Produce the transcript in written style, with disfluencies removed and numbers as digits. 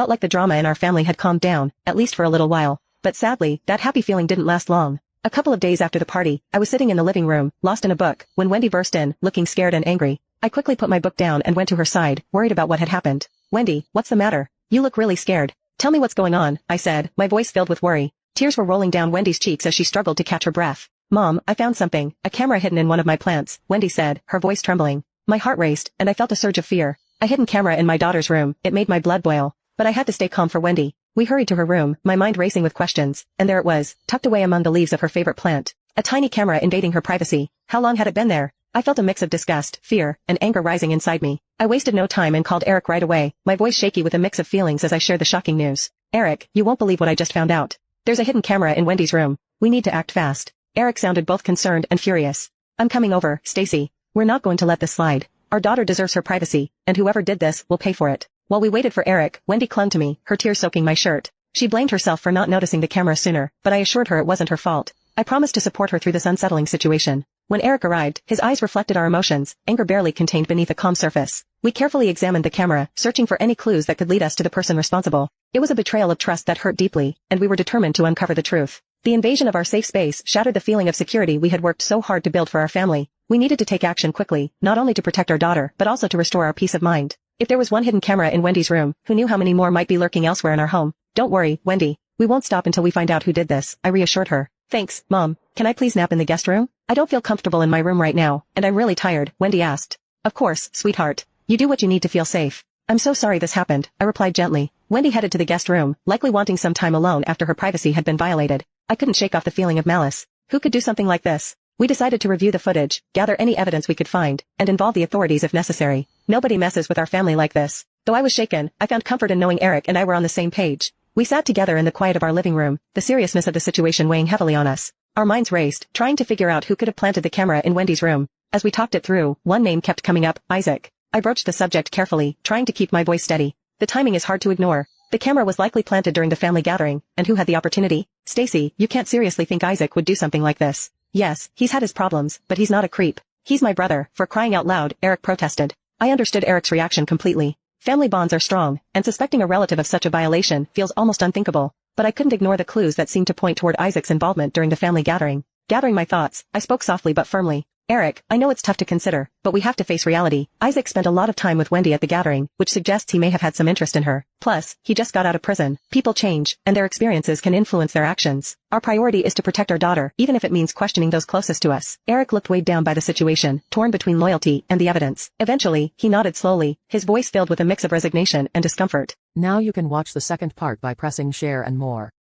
Felt like the drama in our family had calmed down, at least for a little while. But sadly, that happy feeling didn't last long. A couple of days after the party, I was sitting in the living room, lost in a book, when Wendy burst in, looking scared and angry. I quickly put my book down and went to her side, worried about what had happened. Wendy, what's the matter? You look really scared. Tell me what's going on, I said, my voice filled with worry. Tears were rolling down Wendy's cheeks as she struggled to catch her breath. Mom, I found something, a camera hidden in one of my plants, Wendy said, her voice trembling. My heart raced, and I felt a surge of fear. A hidden camera in my daughter's room, it made my blood boil. But I had to stay calm for Wendy. We hurried to her room, my mind racing with questions, and there it was, tucked away among the leaves of her favorite plant. A tiny camera invading her privacy. How long had it been there? I felt a mix of disgust, fear, and anger rising inside me. I wasted no time and called Eric right away, my voice shaky with a mix of feelings as I shared the shocking news. Eric, you won't believe what I just found out. There's a hidden camera in Wendy's room. We need to act fast. Eric sounded both concerned and furious. I'm coming over, Stacy. We're not going to let this slide. Our daughter deserves her privacy, and whoever did this will pay for it. While we waited for Eric, Wendy clung to me, her tears soaking my shirt. She blamed herself for not noticing the camera sooner, but I assured her it wasn't her fault. I promised to support her through this unsettling situation. When Eric arrived, his eyes reflected our emotions, anger barely contained beneath a calm surface. We carefully examined the camera, searching for any clues that could lead us to the person responsible. It was a betrayal of trust that hurt deeply, and we were determined to uncover the truth. The invasion of our safe space shattered the feeling of security we had worked so hard to build for our family. We needed to take action quickly, not only to protect our daughter, but also to restore our peace of mind. If there was one hidden camera in Wendy's room, who knew how many more might be lurking elsewhere in our home? Don't worry, Wendy. We won't stop until we find out who did this, I reassured her. Thanks, Mom. Can I please nap in the guest room? I don't feel comfortable in my room right now, and I'm really tired, Wendy asked. Of course, sweetheart. You do what you need to feel safe. I'm so sorry this happened, I replied gently. Wendy headed to the guest room, likely wanting some time alone after her privacy had been violated. I couldn't shake off the feeling of malice. Who could do something like this? We decided to review the footage, gather any evidence we could find, and involve the authorities if necessary. Nobody messes with our family like this. Though I was shaken, I found comfort in knowing Eric and I were on the same page. We sat together in the quiet of our living room, the seriousness of the situation weighing heavily on us. Our minds raced, trying to figure out who could have planted the camera in Wendy's room. As we talked it through, one name kept coming up, Isaac. I broached the subject carefully, trying to keep my voice steady. The timing is hard to ignore. The camera was likely planted during the family gathering, and who had the opportunity? Stacy, you can't seriously think Isaac would do something like this. Yes, he's had his problems, but he's not a creep. He's my brother, for crying out loud, Eric protested. I understood Eric's reaction completely. Family bonds are strong, and suspecting a relative of such a violation feels almost unthinkable. But I couldn't ignore the clues that seemed to point toward Isaac's involvement during the family gathering. Gathering my thoughts, I spoke softly but firmly. Eric, I know it's tough to consider, but we have to face reality. Isaac spent a lot of time with Wendy at the gathering, which suggests he may have had some interest in her. Plus, he just got out of prison. People change, and their experiences can influence their actions. Our priority is to protect our daughter, even if it means questioning those closest to us. Eric looked weighed down by the situation, torn between loyalty and the evidence. Eventually, he nodded slowly, his voice filled with a mix of resignation and discomfort. Now you can watch the second part by pressing share and more.